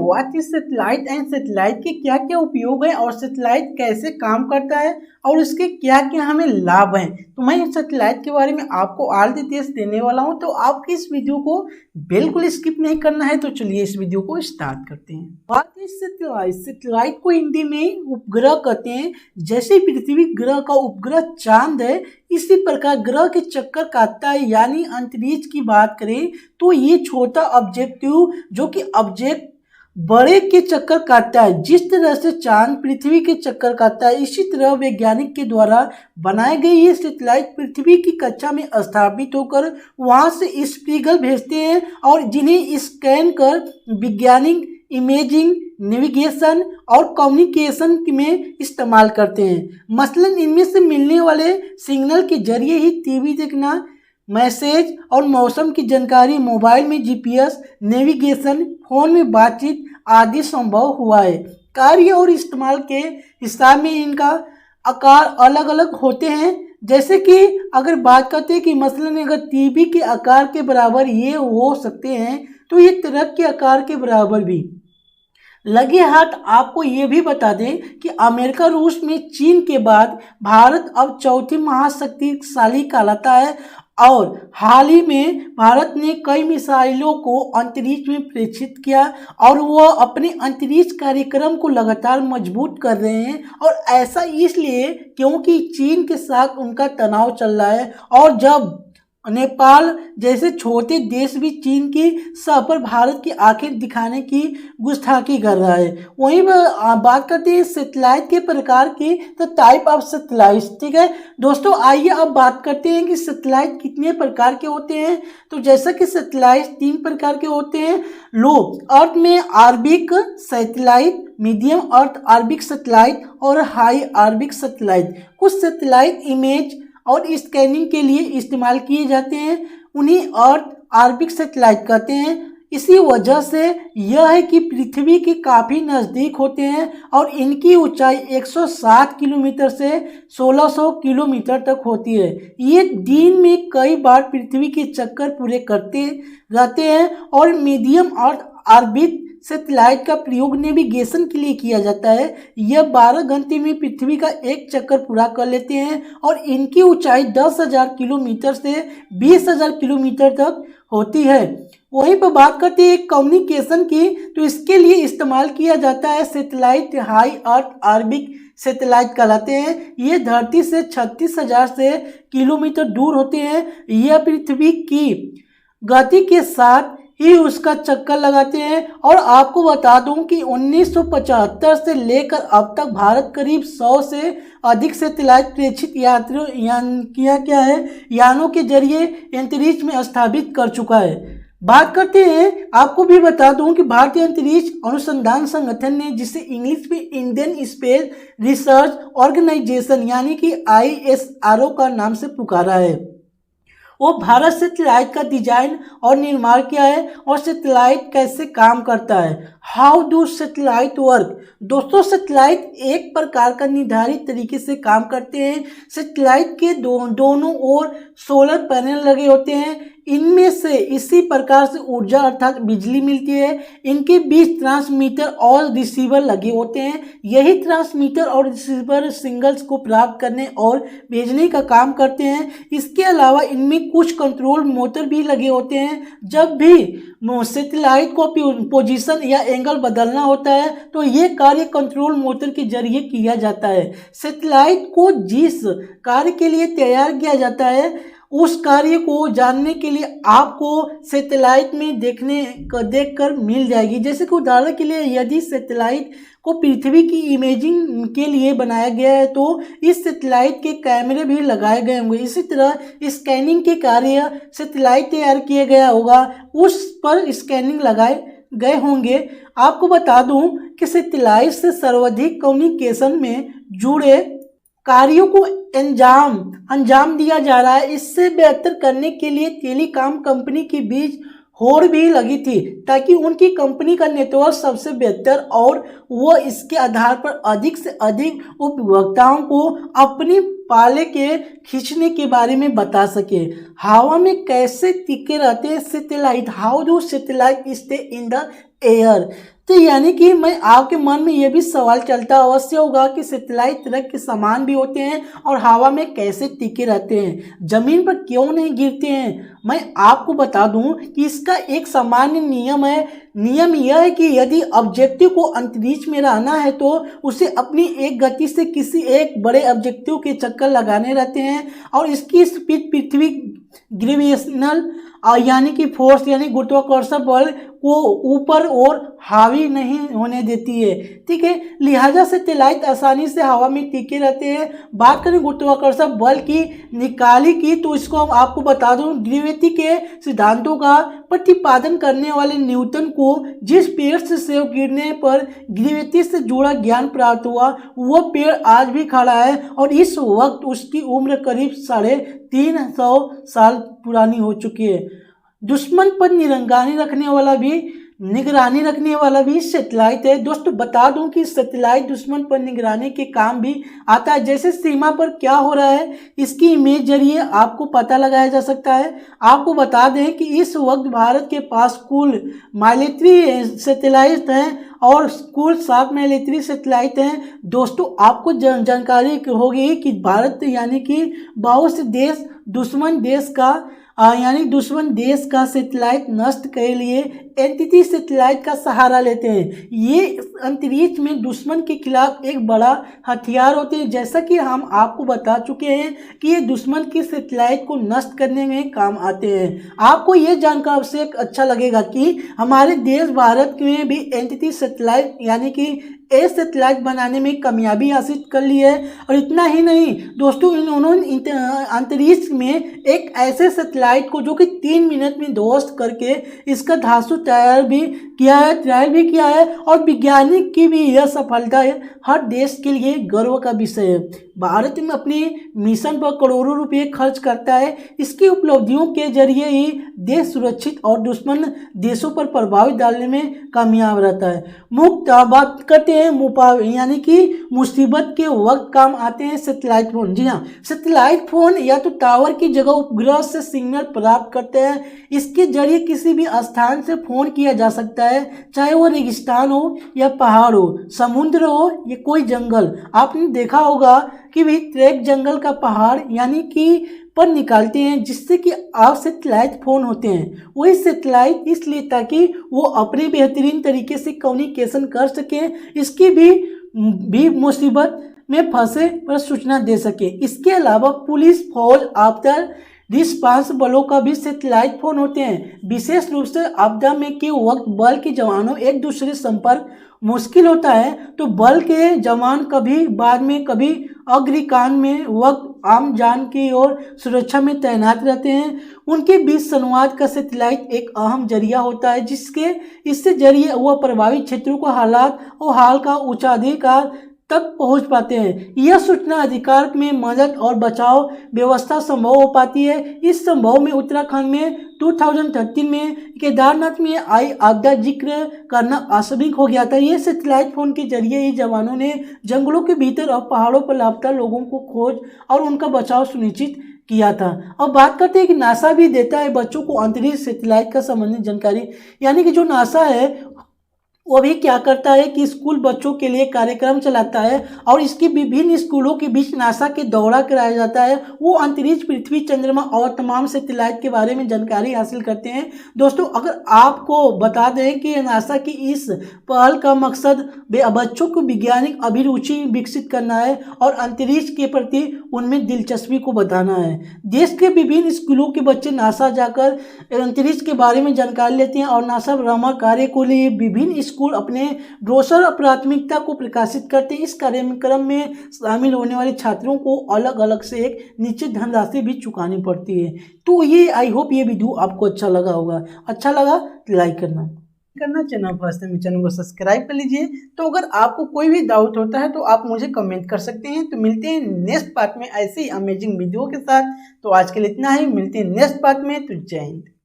What is satellite and satellite के क्या क्या उपयोग है और सैटेलाइट कैसे काम करता है और उसके क्या क्या हमें लाभ हैं। तो मैं इस सैटेलाइट के बारे में आपको ऑल डिटेल्स देने वाला हूं, तो आपको इस वीडियो को बिल्कुल स्किप नहीं करना है। तो चलिए इस वीडियो को स्टार्ट करते हैं। What is satellite? सैटेलाइट को हिंदी में उपग्रह कहते हैं। जैसे पृथ्वी ग्रह का उपग्रह चांद है, इसी प्रकार ग्रह के चक्कर काटता है। यानी अंतरिक्ष की बात करें तो ये छोटा ऑब्जेक्टिव जो कि ऑब्जेक्ट बड़े के चक्कर काटता है। जिस तरह से चांद पृथ्वी के चक्कर काटता है, इसी तरह वैज्ञानिक के द्वारा बनाए गए ये सैटेलाइट पृथ्वी की कक्षा में स्थापित होकर वहां से स्पिगल भेजते हैं और जिन्हें स्कैन कर वैज्ञानिक इमेजिंग, नेविगेशन और कम्युनिकेशन में इस्तेमाल करते हैं। मसलन इनमें से मिलने वाले सिग्नल के जरिए ही टीवी देखना, मैसेज और मौसम की जानकारी, मोबाइल में जीपीएस, नेविगेशन, फोन में बातचीत आदि संभव हुआ है। कार्य और इस्तेमाल के हिसाब में इनका आकार अलग अलग होते हैं। जैसे कि अगर बात करते हैं कि मसलन अगर टीवी के आकार के बराबर ये हो सकते हैं, तो ये ट्रक के आकार के बराबर भी। लगे हाथ आपको ये भी बता दें कि अमेरिका, रूस में चीन के बाद भारत अब चौथी महाशक्तिशाली कहलाता है और हाल ही में भारत ने कई मिसाइलों को अंतरिक्ष में प्रेषित किया और वह अपने अंतरिक्ष कार्यक्रम को लगातार मजबूत कर रहे हैं। और ऐसा इसलिए क्योंकि चीन के साथ उनका तनाव चल रहा है और जब नेपाल जैसे छोटे देश भी चीन की सह पर भारत की आंखें दिखाने की गुस्ताखी कर रहा है। वहीं बात करते हैं सैटेलाइट के प्रकार की, तो टाइप ऑफ सैटेलाइट। ठीक है दोस्तों, आइए अब बात करते हैं कि सैटेलाइट कितने प्रकार के होते हैं। तो जैसा कि सैटेलाइट 3 प्रकार के होते हैं। लो अर्थ में orbit satellite, medium earth orbit satellite और हाई ऑर्बिट सैटेलाइट। कुछ सैटेलाइट इमेज और स्कैनिंग के लिए इस्तेमाल किए जाते हैं, उन्हें अर्थ ऑर्बिट सैटेलाइट कहते हैं। इसी वजह से यह है कि पृथ्वी के काफ़ी नज़दीक होते हैं और इनकी ऊंचाई 160 किलोमीटर से 1600 किलोमीटर तक होती है। ये दिन में कई बार पृथ्वी के चक्कर पूरे करते रहते हैं। और मीडियम अर्थ ऑर्बिट सैटेलाइट का प्रयोग नेविगेशन के लिए किया जाता है। यह 12 घंटे में पृथ्वी का एक चक्कर पूरा कर लेते हैं और इनकी ऊंचाई 10,000 किलोमीटर से 20,000 किलोमीटर तक होती है। वहीं पर बात करते हैं कम्युनिकेशन की, तो इसके लिए इस्तेमाल किया जाता है satellite high earth orbit satellite कहलाते हैं। ये धरती से 36,000 से किलोमीटर दूर होते हैं। यह पृथ्वी की गति के साथ ही उसका चक्कर लगाते हैं। और आपको बता दूं कि 1975 से लेकर अब तक भारत करीब 100 से अधिक सैटेलाइट प्रेषित यानों के जरिए अंतरिक्ष में स्थापित कर चुका है। बात करते हैं, आपको भी बता दूं कि भारतीय अंतरिक्ष अनुसंधान संगठन ने, जिसे इंग्लिश में इंडियन स्पेस रिसर्च ऑर्गेनाइजेशन यानी कि ISRO का नाम से पुकारा है, वो भारत सैटेलाइट का डिजाइन और निर्माण किया है। और सैटेलाइट कैसे काम करता है, हाउ डू सैटेलाइट वर्क। दोस्तों, सैटेलाइट एक प्रकार का निर्धारित तरीके से काम करते हैं। सैटेलाइट के दोनों ओर सोलर पैनल लगे होते हैं। इनमें से इसी प्रकार से ऊर्जा अर्थात बिजली मिलती है। इनके बीच ट्रांसमीटर और रिसीवर लगे होते हैं। यही ट्रांसमीटर और रिसीवर सिग्नल्स को प्राप्त करने और भेजने का काम करते हैं। इसके अलावा इनमें कुछ कंट्रोल मोटर भी लगे होते हैं। जब भी सैटेलाइट को पोजीशन या एंगल बदलना होता है तो ये कार्य कंट्रोल मोटर के जरिए किया जाता है। सैटेलाइट को जिस कार्य के लिए तैयार किया जाता है उस कार्य को जानने के लिए आपको सैटेलाइट में देखकर मिल जाएगी। जैसे कि उदाहरण के लिए यदि सैटेलाइट को पृथ्वी की इमेजिंग के लिए बनाया गया है तो इस सैटेलाइट के कैमरे भी लगाए गए होंगे। इसी तरह स्कैनिंग के कार्य सैटेलाइट तैयार किया गया होगा, उस पर स्कैनिंग लगाए गए होंगे। आपको बता दूं कि सैटेलाइट से सर्वाधिक कम्युनिकेशन में जुड़े कार्यों को अंजाम दिया जा रहा है। इससे बेहतर करने के लिए टेलीकॉम कंपनी के बीच होड़ भी लगी थी ताकि उनकी कंपनी का नेटवर्क सबसे बेहतर और वो इसके आधार पर अधिक से अधिक उपभोक्ताओं को अपनी पाले के खींचने के बारे में बता सके। हवा में कैसे टिके रहते हैं satellite, how do satellite stay in the air. तो यानी कि मैं आपके मन में ये भी सवाल चलता अवश्य होगा कि सैटेलाइट तरह के सामान भी होते हैं और हवा में कैसे टिके रहते हैं, जमीन पर क्यों नहीं गिरते हैं। मैं आपको बता दूं कि इसका एक सामान्य नियम है। नियम यह है कि यदि ऑब्जेक्टिव को अंतरिक्ष में रहना है तो उसे अपनी एक गति से किसी एक बड़े ऑब्जेक्टिव के चक्कर लगाने रहते हैं और इसकी स्पीड पृथ्वी ग्रेविटेशनल यानी कि फोर्स यानी गुरुत्वाकर्षण बल को ऊपर और हावी नहीं होने देती है। ठीक है, लिहाजा सैटेलाइट आसानी से हवा में टिके रहते हैं। बात करें गुरुत्वाकर्षण बल की निकाली की तो इसको हम आपको बता दूं, ग्रेविटी के सिद्धांतों का प्रतिपादन करने वाले न्यूटन को जिस पेड़ से गिरने पर ग्रेविटी से जुड़ा ज्ञान प्राप्त हुआ वह पेड़ आज भी खड़ा है और इस वक्त उसकी उम्र करीब 350 साल पुरानी हो चुकी है। दुश्मन पर निगरानी रखने वाला भी सैटेलाइट है। दोस्तों बता दूं कि सैटेलाइट दुश्मन पर निगरानी के काम भी आता है। जैसे सीमा पर क्या हो रहा है इसकी इमेज जरिए आपको पता लगाया जा सकता है। आपको बता दें कि इस वक्त भारत के पास कुल मिलिट्री सैटेलाइट हैं और कुल 7 मिलिट्री सैटेलाइट हैं। दोस्तों आपको जानकारी होगी कि भारत यानी कि बहुत से देश दुश्मन देश का सैटेलाइट नष्ट के लिए एंटिटी सैटेलाइट का सहारा लेते हैं। ये अंतरिक्ष में दुश्मन के खिलाफ एक बड़ा हथियार होते हैं। जैसा कि हम आपको बता चुके हैं कि ये दुश्मन की सैटेलाइट को नष्ट करने में काम आते हैं। आपको ये जानकर अवश्य अच्छा लगेगा कि हमारे देश भारत में भी एंटिटी सैटेलाइट यानी कि सैटेलाइट बनाने में कामयाबी हासिल कर ली है। और इतना ही नहीं दोस्तों, उन्होंने अंतरिक्ष में एक ऐसे सैटेलाइट को जो कि 3 मिनट में ध्वस्त करके इसका धांसू ट्रायल भी किया है और वैज्ञानिक की भी यह सफलता है हर देश के लिए गर्व का विषय है। भारत में अपने मिशन पर करोड़ों रुपए खर्च करता है। इसकी उपलब्धियों के जरिए ही देश सुरक्षित और दुश्मन देशों पर प्रभाव डालने में कामयाब रहता है। बात करते हैं यानी कि मुसीबत के वक्त काम आते हैं सैटेलाइट फोन। जी हाँ, सैटेलाइट फोन या तो टावर की जगह उपग्रह से सिग्नल प्राप्त करते हैं। इसके जरिए किसी भी स्थान से फोन किया जा सकता है, चाहे वो रेगिस्तान हो या पहाड़ हो, समुद्र हो या कोई जंगल। आपने देखा होगा कि भी ट्रैक जंगल का पहाड़ यानी कि पर निकालते हैं जिससे कि आप सैटेलाइट फोन होते हैं। वही सैटेलाइट इसलिए ताकि वो अपने बेहतरीन तरीके से कम्युनिकेशन कर सकें, इसकी भी मुसीबत में फंसे पर सूचना दे सके। इसके अलावा पुलिस, फौज, आपदा रिस्पांस बलों का भी सैटेलाइट फोन होते हैं। विशेष रूप से आपदा में के वक्त बल के जवानों एक दूसरे संपर्क मुश्किल होता है तो बल के जवान कभी बाद में कभी अग्निकांड में वक्त आम जान की ओर सुरक्षा में तैनात रहते हैं। उनके बीच संवाद का सैटेलाइट एक अहम जरिया होता है इससे जरिए वह प्रभावित क्षेत्रों को हालात और हाल का उच्चाधिकार तक पहुंच पाते हैं। यह सूचना अधिकार में मदद और बचाव व्यवस्था संभव हो पाती है। इस संभव में उत्तराखंड में 2013 में केदारनाथ में आई आपदा जिक्र करना आसनिक हो गया था। ये सैटेलाइट फोन के जरिए ही जवानों ने जंगलों के भीतर और पहाड़ों पर लापता लोगों को खोज और उनका बचाव सुनिश्चित किया था। अब बात करते हैं कि नासा भी देता है बच्चों को अंतरिक्ष सैटेलाइट का संबंधित जानकारी। यानी कि जो नासा है वो भी क्या करता है कि स्कूल बच्चों के लिए कार्यक्रम चलाता है और इसके विभिन्न स्कूलों के बीच नासा के दौरा कराया जाता है। वो अंतरिक्ष, पृथ्वी, चंद्रमा और तमाम सैटेलाइट के बारे में जानकारी हासिल करते हैं। दोस्तों अगर आपको बता दें कि नासा की इस पहल का मकसद बच्चों को वैज्ञानिक अभिरुचि विकसित करना है और अंतरिक्ष के प्रति उनमें दिलचस्पी को बढ़ाना है। देश के विभिन्न स्कूलों के बच्चे नासा जाकर अंतरिक्ष के बारे में जानकारी लेते हैं और नासा भ्रमण कार्य को लिए विभिन्न स्कूल अपने ब्रोशर प्राथमिकता को प्रकाशित करते हैं। इस कार्यक्रम में शामिल होने वाले छात्रों को अलग अलग से एक निश्चित धनराशि भी चुकानी पड़ती है। तो ये आई होप ये वीडियो आपको अच्छा लगा होगा। अच्छा लगा तो लाइक करना चैनल फर्स्ट में चैनल को सब्सक्राइब कर लीजिए। तो अगर आपको कोई भी डाउट होता है तो आप मुझे कमेंट कर सकते हैं। तो मिलते हैं नेक्स्ट पार्ट में ऐसे ही अमेजिंग वीडियो के साथ। तो आज के लिए इतना ही, मिलते हैं नेक्स्ट पार्ट में। तो जय हिंद।